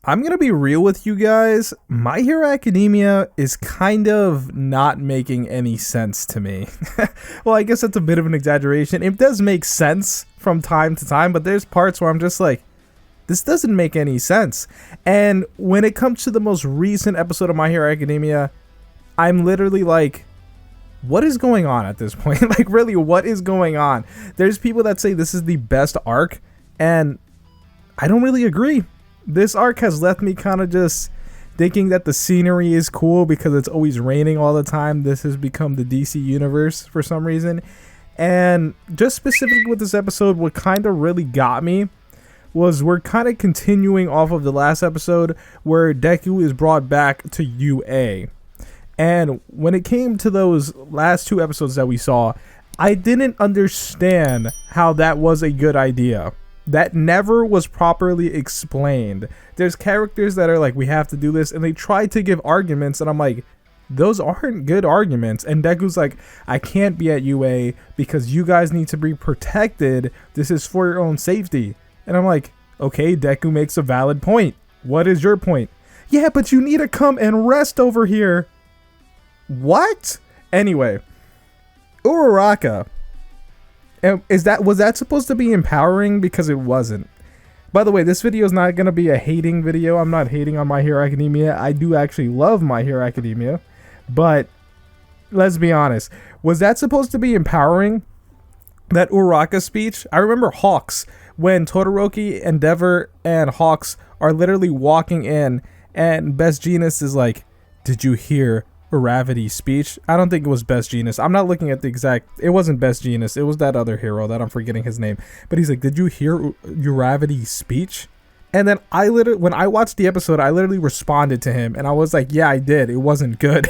I'm going to be real with you guys. My Hero Academia is kind of not making any sense to me. Well, I guess that's a bit of an exaggeration. It does make sense from time to time, but there's parts where I'm just like, this doesn't make any sense. And when it comes to the most recent episode of My Hero Academia, I'm literally like, what is going on at this point? Like, really, what is going on? There's people that say this is the best arc, and I don't really agree. This arc has left me kind of just thinking that the scenery is cool because it's always raining all the time. This has become the DC universe for some reason. And just specifically with this episode, what kind of really got me was we're kind of continuing off of the last episode where Deku is brought back to UA. And when it came to those last two episodes that we saw, I didn't understand how that was a good idea. That never was properly explained. There's characters that are like, we have to do this, and they try to give arguments, and I'm like, those aren't good arguments. And Deku's like, I can't be at UA because you guys need to be protected. This is for your own safety. And I'm like, okay, Deku makes a valid point. What is your point? Yeah, but you need to come and rest over here. What? Anyway, Uraraka. Was that supposed to be empowering? Because it wasn't. By the way, this video is not going to be a hating video. I'm not hating on My Hero Academia. I do actually love My Hero Academia. But let's be honest. Was that supposed to be empowering? That Uraraka speech? I remember Hawks. When Todoroki, Endeavor, and Hawks are literally walking in. And Best Jeanist is like, did you hear Uravity's speech? I don't think it was Best Jeanist. I'm not looking at the exact. It wasn't Best Jeanist. It was that other hero that I'm forgetting his name. But he's like, did you hear Uravity's speech? And then when I watched the episode, I literally responded to him, and I was like, yeah, I did. It wasn't good.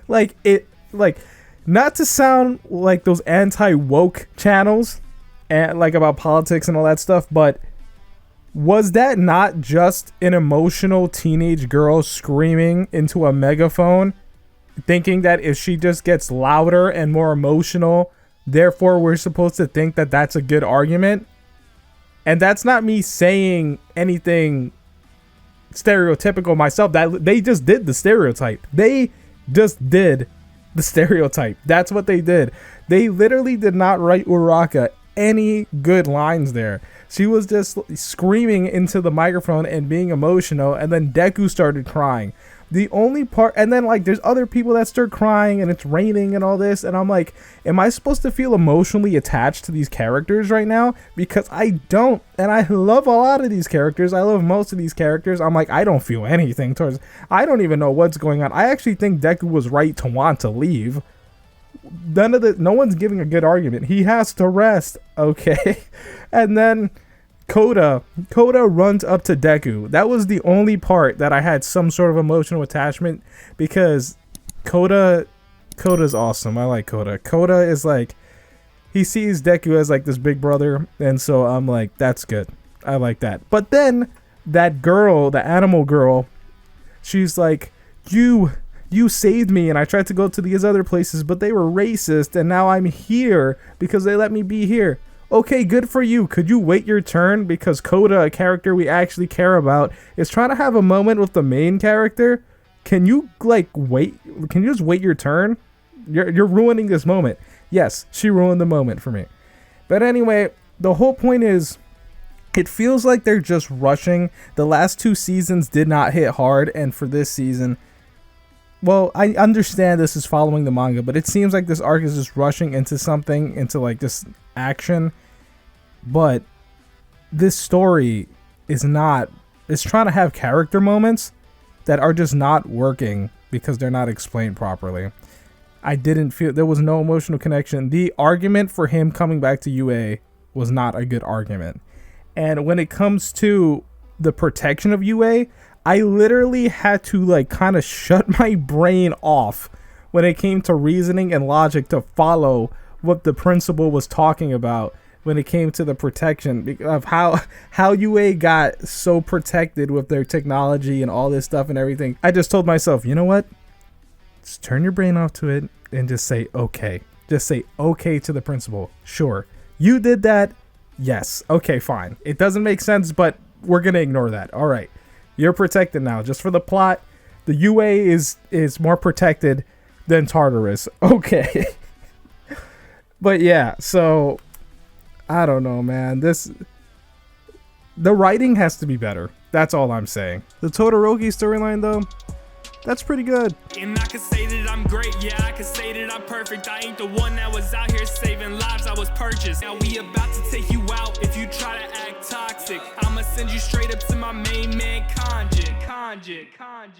Not to sound like those anti-woke channels and like about politics and all that stuff, but was that not just an emotional teenage girl screaming into a megaphone, thinking that if she just gets louder and more emotional, therefore we're supposed to think that that's a good argument? And that's not me saying anything stereotypical myself. That they just did the stereotype. They just did the stereotype. That's what they did. They literally did not write Uraraka any good lines there. She was just screaming into the microphone and being emotional, and then Deku started crying. The only part, and then like there's other people that start crying, and it's raining and all this, and I'm like, am I supposed to feel emotionally attached to these characters right now? Because I don't, and I love a lot of these characters. I love most of these characters. I'm like, I don't feel anything towards. I don't even know what's going on. I actually think Deku was right to want to leave. No one's giving a good argument. He has to rest, okay? And then Koda runs up to Deku. That was the only part that I had some sort of emotional attachment, because Koda's awesome. I like Koda. Koda is like, he sees Deku as like this big brother, and so I'm like, that's good. I like that. But then that girl, the animal girl, she's like, you saved me, and I tried to go to these other places, but they were racist, and now I'm here because they let me be here. Okay, good for you. Could you wait your turn? Because Koda, a character we actually care about, is trying to have a moment with the main character. Can you like wait? Can you just wait your turn? You're ruining this moment. Yes, she ruined the moment for me. But anyway, the whole point is, it feels like they're just rushing. The last two seasons did not hit hard, and for this season, well, I understand this is following the manga, but it seems like this arc is just rushing into something, into like this action. But this story is not, it's trying to have character moments that are just not working because they're not explained properly. I didn't feel, there was no emotional connection. The argument for him coming back to UA was not a good argument. And when it comes to the protection of UA, I literally had to like kind of shut my brain off when it came to reasoning and logic to follow what the principal was talking about when it came to the protection of how UA got so protected with their technology and all this stuff and everything. I just told myself, you know what? Just turn your brain off to it and just say okay. Just say okay to the principal. Sure, you did that. Yes. Okay, fine. It doesn't make sense, but we're gonna ignore that. All right, you're protected now. Just for the plot, the UA is more protected than Tartarus. Okay. But yeah, so I don't know, man. The writing has to be better. That's all I'm saying. The Todoroki storyline, though, that's pretty good. And I can say that I'm great, yeah, I can say that I'm perfect. I ain't the one that was out here saving lives, I was purchased. Now we about to take you out if you try to act toxic. I'ma send you straight up to my main man, Kanjin.